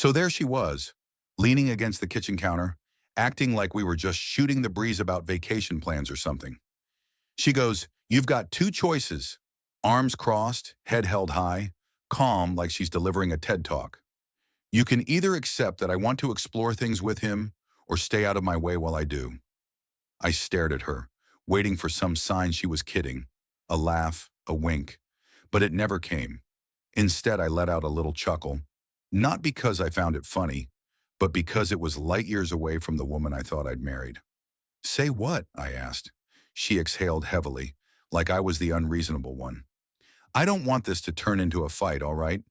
So there she was, leaning against the kitchen counter, acting like we were just shooting the breeze about vacation plans or something. She goes, "You've got two choices." Arms crossed, head held high, calm like she's delivering a TED Talk. "You can either accept that I want to explore things with him or stay out of my way while I do." I stared at her, waiting for some sign she was kidding, a laugh, a wink, but it never came. Instead, I let out a little chuckle, not because I found it funny, but because it was light years away from the woman I thought I'd married. "Say what?" I asked. She exhaled heavily, like I was the unreasonable one. "I don't want this to turn into a fight, all right?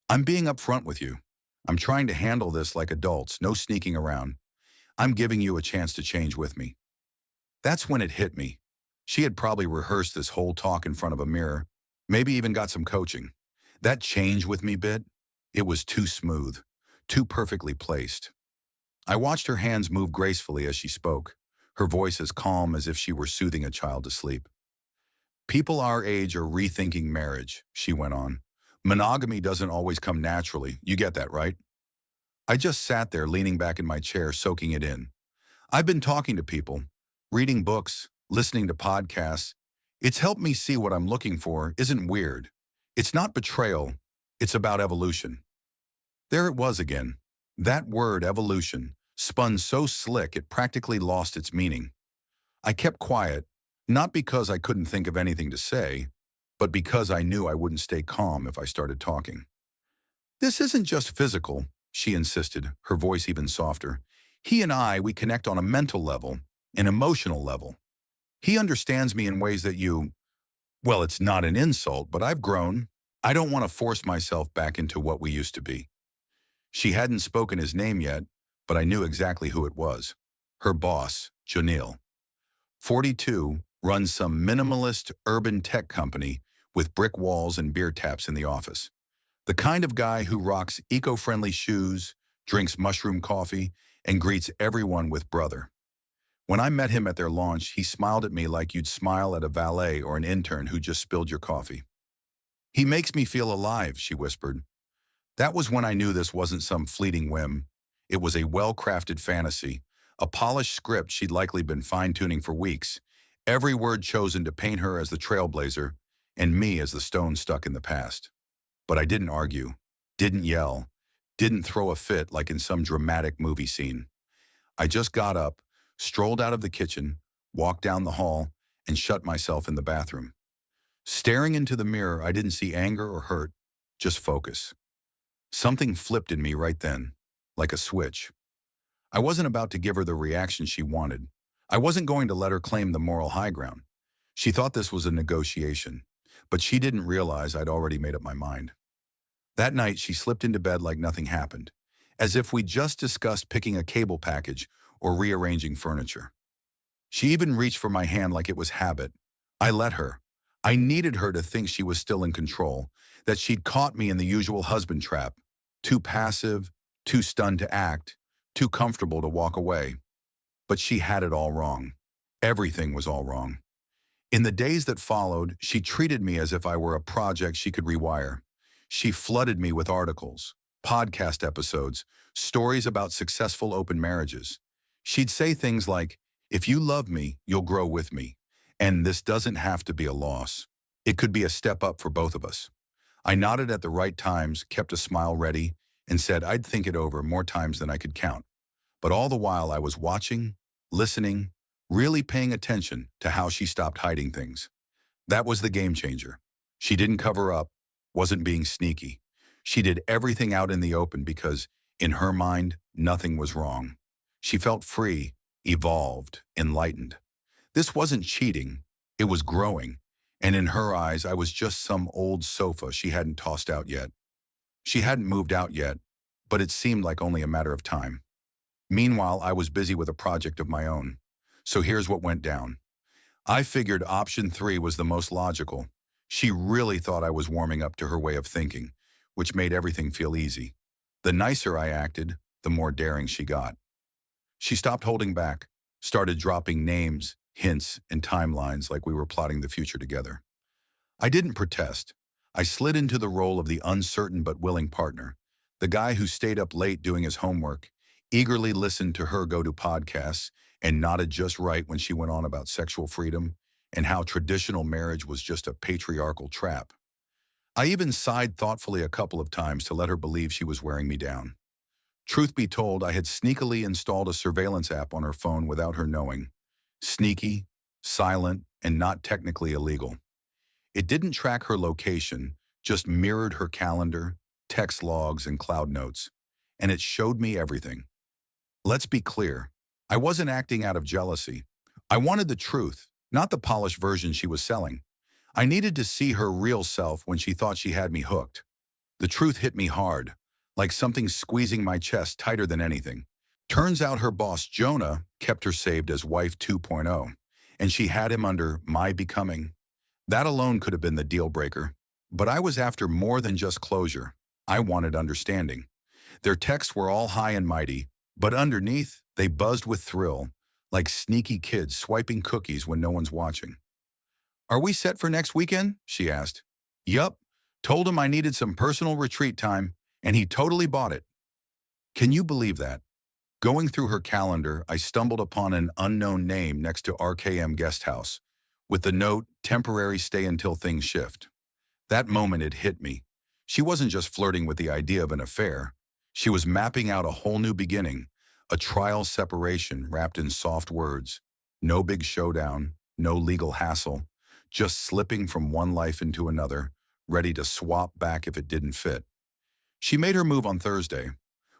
I'm being upfront with you. I'm trying to handle this like adults, no sneaking around. I'm giving you a chance to change with me." That's when it hit me. She had probably rehearsed this whole talk in front of a mirror, maybe even got some coaching. That change with me bit, it was too smooth, too perfectly placed. I watched her hands move gracefully as she spoke, her voice as calm as if she were soothing a child to sleep. "People our age are rethinking marriage," she went on. "Monogamy doesn't always come naturally. You get that, right?" I just sat there leaning back in my chair, soaking it in. I've been talking to people, reading books, listening to podcasts. It's helped me see what I'm looking for isn't weird. It's not betrayal. It's about evolution. There it was again. That word, evolution, spun so slick it practically lost its meaning. I kept quiet, not because I couldn't think of anything to say, but because I knew I wouldn't stay calm if I started talking. "This isn't just physical," she insisted, her voice even softer. "He and I, we connect on a mental level, an emotional level. He understands me in ways that well, it's not an insult, but I've grown. I don't want to force myself back into what we used to be." She hadn't spoken his name yet, but I knew exactly who it was. Her boss, Janil. 42, runs some minimalist urban tech company with brick walls and beer taps in the office. The kind of guy who rocks eco-friendly shoes, drinks mushroom coffee, and greets everyone with brother. When I met him at their launch, he smiled at me like you'd smile at a valet or an intern who just spilled your coffee. "He makes me feel alive," she whispered. That was when I knew this wasn't some fleeting whim. It was a well-crafted fantasy, a polished script she'd likely been fine-tuning for weeks, every word chosen to paint her as the trailblazer and me as the stone stuck in the past. But I didn't argue, didn't yell, didn't throw a fit like in some dramatic movie scene. I just got up, strolled out of the kitchen, walked down the hall, and shut myself in the bathroom. Staring into the mirror, I didn't see anger or hurt, just focus. Something flipped in me right then, like a switch. I wasn't about to give her the reaction she wanted. I wasn't going to let her claim the moral high ground. She thought this was a negotiation, but she didn't realize I'd already made up my mind. That night, she slipped into bed like nothing happened, as if we just discussed picking a cable package or rearranging furniture. She even reached for my hand like it was habit. I let her. I needed her to think she was still in control, that she'd caught me in the usual husband trap, too passive, too stunned to act, too comfortable to walk away. But she had it all wrong. Everything was all wrong. In the days that followed, she treated me as if I were a project she could rewire. She flooded me with articles, podcast episodes, stories about successful open marriages. She'd say things like, "If you love me, you'll grow with me. And this doesn't have to be a loss. It could be a step up for both of us." I nodded at the right times, kept a smile ready, and said I'd think it over more times than I could count. But all the while I was watching, listening, really paying attention to how she stopped hiding things. That was the game changer. She didn't cover up, wasn't being sneaky. She did everything out in the open because, in her mind, nothing was wrong. She felt free, evolved, enlightened. This wasn't cheating, it was growing. And in her eyes, I was just some old sofa she hadn't tossed out yet. She hadn't moved out yet, but it seemed like only a matter of time. Meanwhile, I was busy with a project of my own. So here's what went down. I figured option 3 was the most logical. She really thought I was warming up to her way of thinking, which made everything feel easy. The nicer I acted, the more daring she got. She stopped holding back, started dropping names, hints, and timelines like we were plotting the future together. I didn't protest. I slid into the role of the uncertain but willing partner, The guy who stayed up late doing his homework, eagerly listened to her go to podcasts, and nodded just right when she went on about sexual freedom and how traditional marriage was just a patriarchal trap. I even sighed thoughtfully a couple of times to let her believe she was wearing me down. Truth be told, I had sneakily installed a surveillance app on her phone without her knowing. Sneaky, silent, and not technically illegal. It didn't track her location, just mirrored her calendar, text logs, and cloud notes. And it showed me everything. Let's be clear. I wasn't acting out of jealousy. I wanted the truth, not the polished version she was selling. I needed to see her real self when she thought she had me hooked. The truth hit me hard, like something squeezing my chest tighter than anything. Turns out her boss, Jonah, kept her saved as wife 2.0, and she had him under my becoming. That alone could have been the deal breaker. But I was after more than just closure. I wanted understanding. Their texts were all high and mighty, but underneath, they buzzed with thrill, like sneaky kids swiping cookies when no one's watching. "Are we set for next weekend?" she asked. "Yup. Told him I needed some personal retreat time, and he totally bought it." Can you believe that? Going through her calendar, I stumbled upon an unknown name next to RKM Guest House, with the note, "Temporary stay until things shift." That moment it hit me. She wasn't just flirting with the idea of an affair. She was mapping out a whole new beginning, a trial separation wrapped in soft words. No big showdown, no legal hassle, just slipping from one life into another, ready to swap back if it didn't fit. She made her move on Thursday.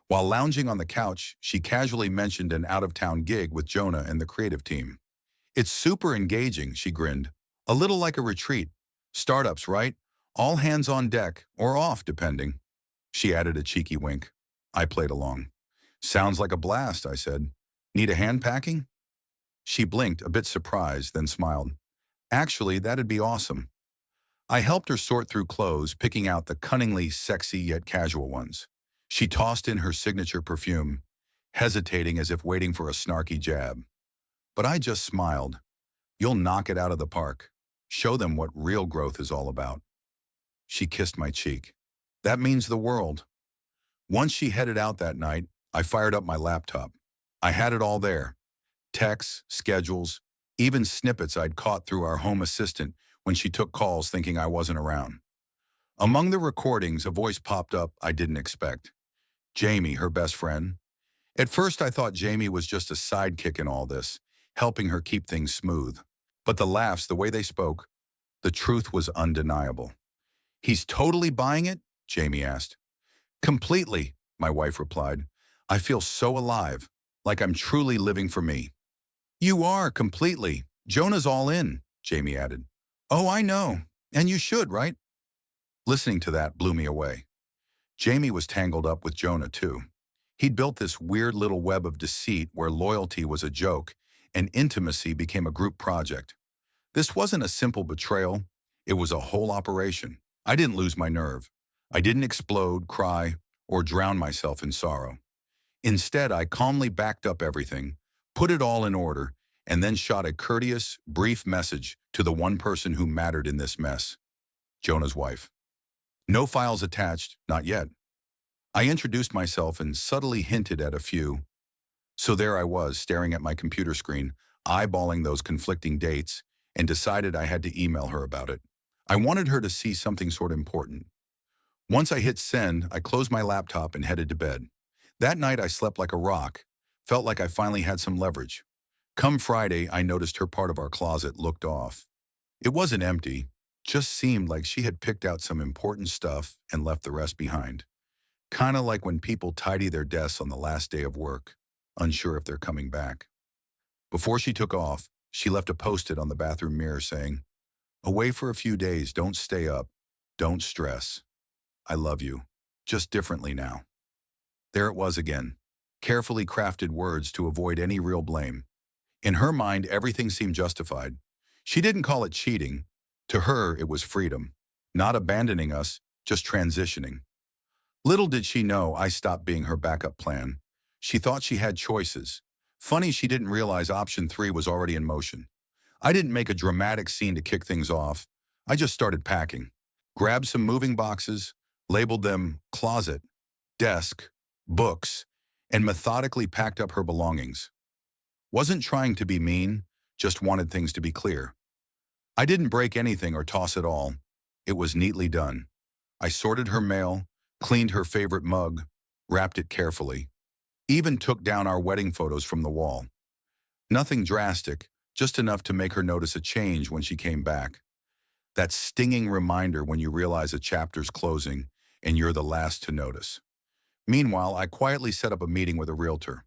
While lounging on the couch, she casually mentioned an out-of-town gig with Jonah and the creative team. "It's super engaging," she grinned. "A little like a retreat. Startups, right? All hands on deck, or off, depending." She added a cheeky wink. I played along. "Sounds like a blast," I said. "Need a hand packing?" She blinked, a bit surprised, then smiled. "Actually, that'd be awesome." I helped her sort through clothes, picking out the cunningly sexy yet casual ones. She tossed in her signature perfume, hesitating as if waiting for a snarky jab. But I just smiled. "You'll knock it out of the park. Show them what real growth is all about." She kissed my cheek. That means the world. Once she headed out that night, I fired up my laptop. I had it all there. Texts, schedules, even snippets I'd caught through our home assistant when she took calls thinking I wasn't around. Among the recordings, a voice popped up I didn't expect. Jamie, her best friend. At first, I thought Jamie was just a sidekick in all this, helping her keep things smooth. But the laughs, the way they spoke, the truth was undeniable. "He's totally buying it?" Jamie asked. "Completely," my wife replied. "I feel so alive, like I'm truly living for me." "You are, completely. Jonah's all in," Jamie added. "Oh, I know. And you should, right?" Listening to that blew me away. Jamie was tangled up with Jonah, too. He'd built this weird little web of deceit where loyalty was a joke and intimacy became a group project. This wasn't a simple betrayal. It was a whole operation. I didn't lose my nerve. I didn't explode, cry, or drown myself in sorrow. Instead, I calmly backed up everything, put it all in order, and then shot a courteous, brief message to the one person who mattered in this mess, Jonah's wife. No files attached, not yet. I introduced myself and subtly hinted at a few. So there I was, staring at my computer screen, eyeballing those conflicting dates, and decided I had to email her about it. I wanted her to see something sort of important. Once I hit send, I closed my laptop and headed to bed. That night I slept like a rock, felt like I finally had some leverage. Come Friday, I noticed her part of our closet looked off. It wasn't empty, just seemed like she had picked out some important stuff and left the rest behind. Kinda like when people tidy their desks on the last day of work, unsure if they're coming back. Before she took off, she left a post-it on the bathroom mirror saying, "Away for a few days, don't stay up, don't stress. I love you, just differently now." There it was again, carefully crafted words to avoid any real blame. In her mind, everything seemed justified. She didn't call it cheating. To her, it was freedom. Not abandoning us, just transitioning. Little did she know I stopped being her backup plan. She thought she had choices. Funny she didn't realize option 3 was already in motion. I didn't make a dramatic scene to kick things off. I just started packing. Grabbed some moving boxes, labeled them closet, desk, books, and methodically packed up her belongings. Wasn't trying to be mean, just wanted things to be clear. I didn't break anything or toss it all. It was neatly done. I sorted her mail, cleaned her favorite mug, wrapped it carefully. Even took down our wedding photos from the wall. Nothing drastic, just enough to make her notice a change when she came back. That stinging reminder when you realize a chapter's closing and you're the last to notice. Meanwhile, I quietly set up a meeting with a realtor.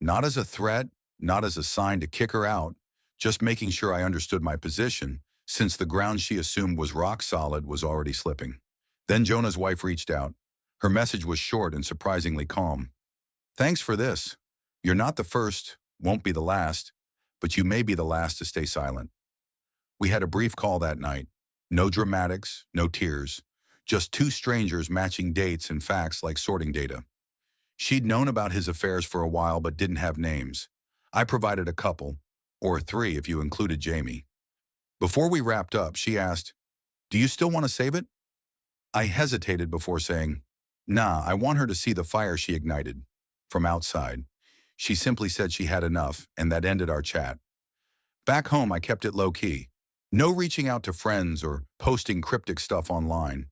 Not as a threat, not as a sign to kick her out, just making sure I understood my position, since the ground she assumed was rock solid was already slipping. Then Jonah's wife reached out. Her message was short and surprisingly calm. Thanks for this. You're not the first, won't be the last, but you may be the last to stay silent. We had a brief call that night. No dramatics, no tears. Just two strangers matching dates and facts like sorting data. She'd known about his affairs for a while but didn't have names. I provided a couple, or three if you included Jamie. Before we wrapped up, she asked, "Do you still want to save it?" I hesitated before saying, "Nah, I want her to see the fire she ignited." From outside, she simply said she had enough, and that ended our chat. Back home, I kept it low-key. No reaching out to friends or posting cryptic stuff online.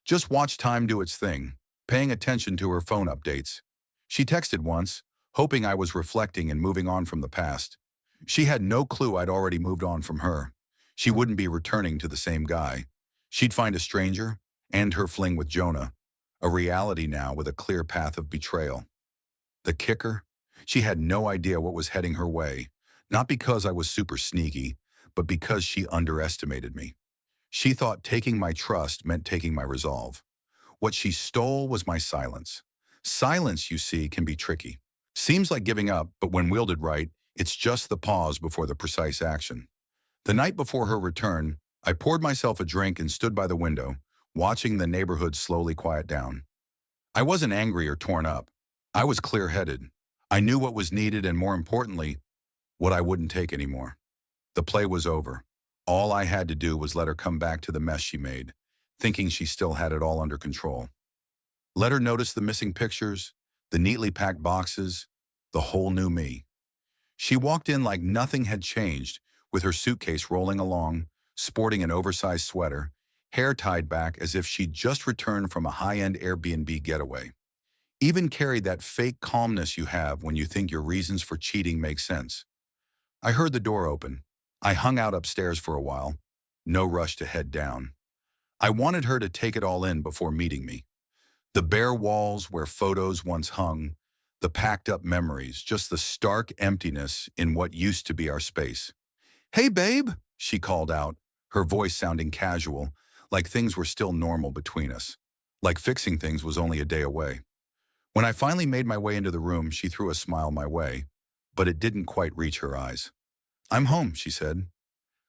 Just watch time do its thing, paying attention to her phone updates. She texted once, hoping I was reflecting and moving on from the past. She had no clue I'd already moved on from her. She wouldn't be returning to the same guy. She'd find a stranger, and her fling with Jonah. A reality now with a clear path of betrayal. The kicker? She had no idea what was heading her way, not because I was super sneaky, but because she underestimated me. She thought taking my trust meant taking my resolve. What she stole was my silence. Silence, you see, can be tricky. Seems like giving up, but when wielded right, it's just the pause before the precise action. The night before her return, I poured myself a drink and stood by the window, watching the neighborhood slowly quiet down. I wasn't angry or torn up. I was clear-headed. I knew what was needed and, more importantly, what I wouldn't take anymore. The play was over. All I had to do was let her come back to the mess she made, thinking she still had it all under control. Let her notice the missing pictures, the neatly packed boxes, the whole new me. She walked in like nothing had changed, with her suitcase rolling along, sporting an oversized sweater, hair tied back as if she'd just returned from a high-end Airbnb getaway. Even carried that fake calmness you have when you think your reasons for cheating make sense. I heard the door open. I hung out upstairs for a while. No rush to head down. I wanted her to take it all in before meeting me. The bare walls where photos once hung, the packed up memories, just the stark emptiness in what used to be our space. "Hey, babe," she called out, her voice sounding casual, like things were still normal between us, like fixing things was only a day away. When I finally made my way into the room, she threw a smile my way, but it didn't quite reach her eyes. "I'm home," she said.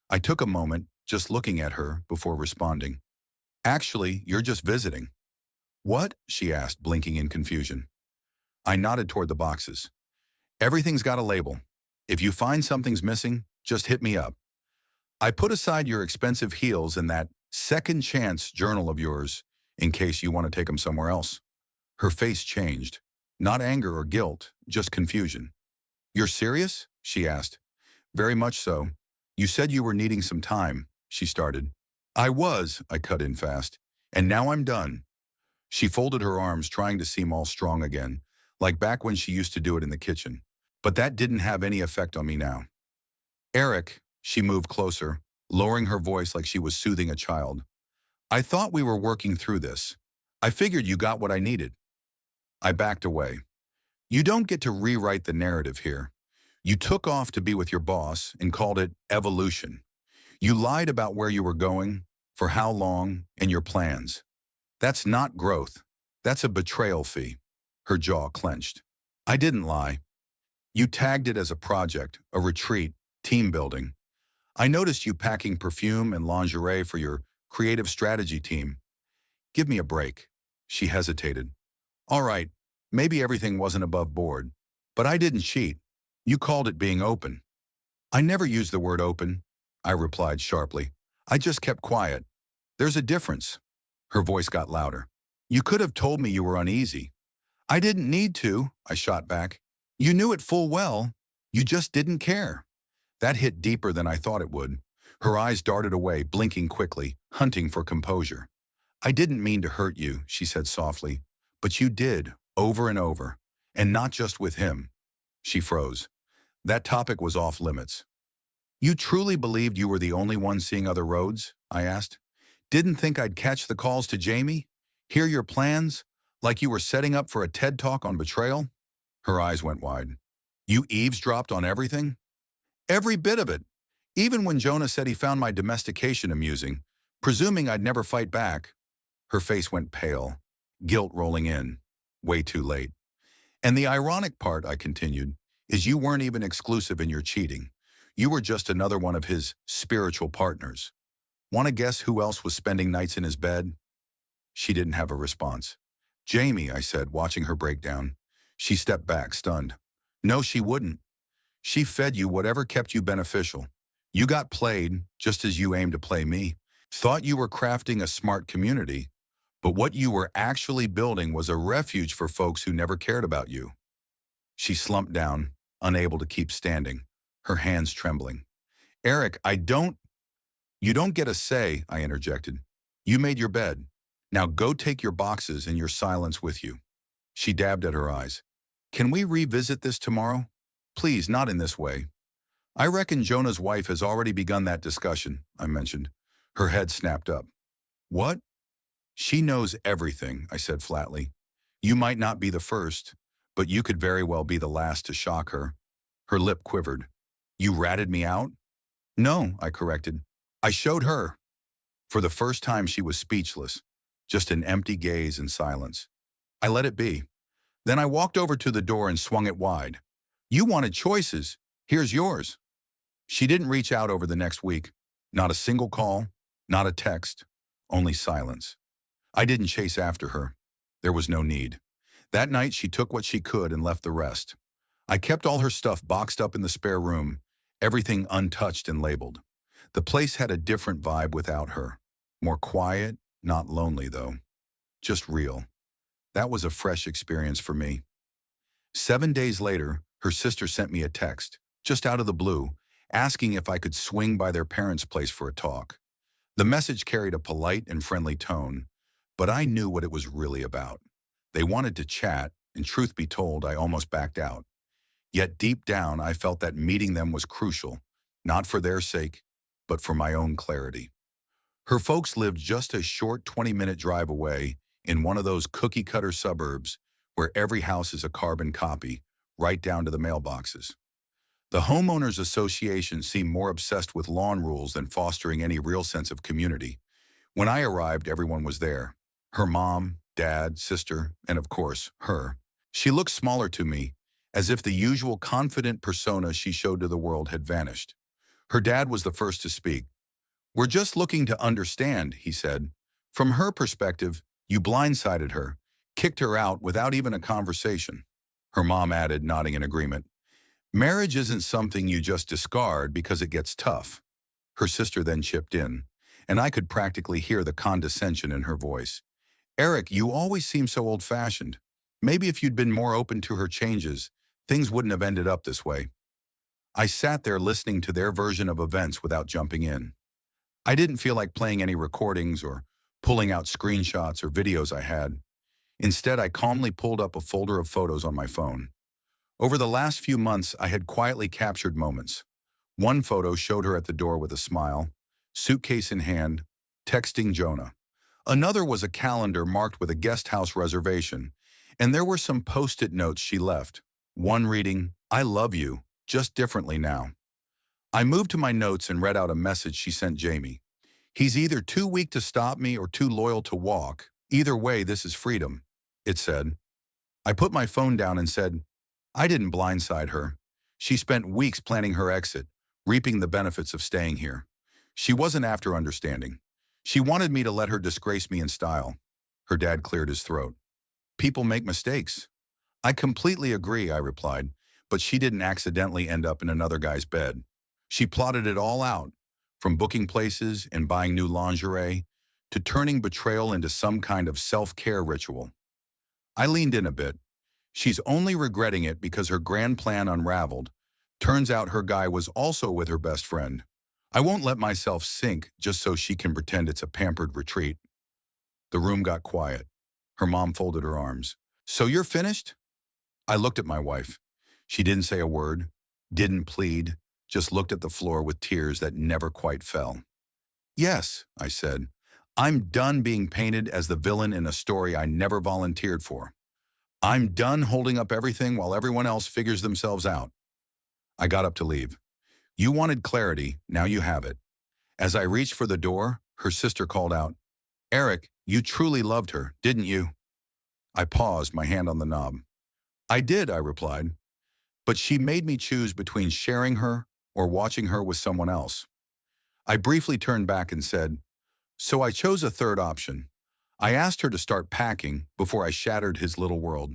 I took a moment, just looking at her, before responding. "Actually, you're just visiting." "What?" she asked, blinking in confusion. I nodded toward the boxes. "Everything's got a label. If you find something's missing, just hit me up." I put aside your expensive heels and that second chance journal of yours in case you want to take them somewhere else. Her face changed. Not anger or guilt, just confusion. "You're serious?" she asked. "Very much so. You said you were needing some time," she started. "I was," I cut in fast. "And now I'm done." She folded her arms, trying to seem all strong again, like back when she used to do it in the kitchen. But that didn't have any effect on me now. "Eric," she moved closer, lowering her voice like she was soothing a child. "I thought we were working through this. I figured you got what I needed." I backed away. "You don't get to rewrite the narrative here. You took off to be with your boss and called it evolution. You lied about where you were going, for how long, and your plans. That's not growth. That's a betrayal fee." Her jaw clenched. "I didn't lie. You tagged it as a project, a retreat, team building. I noticed you packing perfume and lingerie for your creative strategy team. Give me a break." She hesitated. "All right, maybe everything wasn't above board, but I didn't cheat. You called it being open." "I never used the word open," I replied sharply. "I just kept quiet. There's a difference." Her voice got louder. "You could have told me you were uneasy. I didn't need to, I shot back. You knew it full well. You just didn't care. That hit deeper than I thought it would. Her eyes darted away, blinking quickly, hunting for composure. I didn't mean to hurt you, she said softly. But you did, over and over. And not just with him. She froze. That topic was off limits. You truly believed you were the only one seeing other roads? I asked. Didn't think I'd catch the calls to Jamie? Hear your plans? Like you were setting up for a TED Talk on betrayal? Her eyes went wide. You eavesdropped on everything? Every bit of it. Even when Jonah said he found my domestication amusing, presuming I'd never fight back. Her face went pale, guilt rolling in. Way too late. And the ironic part, I continued, is you weren't even exclusive in your cheating. You were just another one of his spiritual partners. Want to guess who else was spending nights in his bed? She didn't have a response. Jamie, I said, watching her break down. She stepped back, stunned. No, she wouldn't. She fed you whatever kept you beneficial. You got played, just as you aimed to play me. Thought you were crafting a smart community, but what you were actually building was a refuge for folks who never cared about you. She slumped down, unable to keep standing, her hands trembling. Eric, You don't get a say, I interjected. You made your bed. Now go take your boxes and your silence with you. She dabbed at her eyes. Can we revisit this tomorrow? Please, not in this way. I reckon Jonah's wife has already begun that discussion, I mentioned. Her head snapped up. What? She knows everything, I said flatly. You might not be the first, but you could very well be the last to shock her. Her lip quivered. You ratted me out? No, I corrected. I showed her. For the first time she was speechless, just an empty gaze and silence. I let it be. Then I walked over to the door and swung it wide. You wanted choices. Here's yours. She didn't reach out over the next week. Not a single call, not a text, only silence. I didn't chase after her. There was no need. That night she took what she could and left the rest. I kept all her stuff boxed up in the spare room, everything untouched and labeled. The place had a different vibe without her. More quiet, not lonely though. Just real. That was a fresh experience for me. 7 days later, her sister sent me a text, just out of the blue, asking if I could swing by their parents' place for a talk. The message carried a polite and friendly tone, but I knew what it was really about. They wanted to chat, and truth be told, I almost backed out. Yet deep down, I felt that meeting them was crucial, not for their sake, but for my own clarity. Her folks lived just a short 20-minute drive away in one of those cookie-cutter suburbs where every house is a carbon copy, right down to the mailboxes. The homeowners association seemed more obsessed with lawn rules than fostering any real sense of community. When I arrived, everyone was there. Her mom, dad, sister, and of course, her. She looked smaller to me, as if the usual confident persona she showed to the world had vanished. Her dad was the first to speak. We're just looking to understand, he said. From her perspective, you blindsided her, kicked her out without even a conversation. Her mom added, nodding in agreement. Marriage isn't something you just discard because it gets tough. Her sister then chipped in, and I could practically hear the condescension in her voice. Eric, you always seem so old-fashioned. Maybe if you'd been more open to her changes, things wouldn't have ended up this way. I sat there listening to their version of events without jumping in. I didn't feel like playing any recordings or pulling out screenshots or videos I had. Instead, I calmly pulled up a folder of photos on my phone. Over the last few months, I had quietly captured moments. One photo showed her at the door with a smile, suitcase in hand, texting Jonah. Another was a calendar marked with a guest house reservation, and there were some post-it notes she left. One reading, I love you, just differently now. I moved to my notes and read out a message she sent Jamie. He's either too weak to stop me or too loyal to walk. Either way, this is freedom, it said. I put my phone down and said, I didn't blindside her. She spent weeks planning her exit, reaping the benefits of staying here. She wasn't after understanding. She wanted me to let her disgrace me in style. Her dad cleared his throat. People make mistakes. I completely agree, I replied, but she didn't accidentally end up in another guy's bed. She plotted it all out, from booking places and buying new lingerie to turning betrayal into some kind of self-care ritual. I leaned in a bit. She's only regretting it because her grand plan unraveled. Turns out her guy was also with her best friend. I won't let myself sink just so she can pretend it's a pampered retreat. The room got quiet. Her mom folded her arms. So you're finished? I looked at my wife. She didn't say a word, didn't plead, just looked at the floor with tears that never quite fell. Yes, I said. I'm done being painted as the villain in a story I never volunteered for. I'm done holding up everything while everyone else figures themselves out. I got up to leave. You wanted clarity, now you have it. As I reached for the door, her sister called out, Eric, you truly loved her, didn't you? I paused, my hand on the knob. I did, I replied. But she made me choose between sharing her or watching her with someone else. I briefly turned back and said, so I chose a third option. I asked her to start packing before I shattered his little world.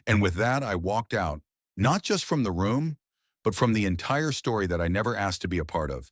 And with that, I walked out, not just from the room, but from the entire story that I never asked to be a part of.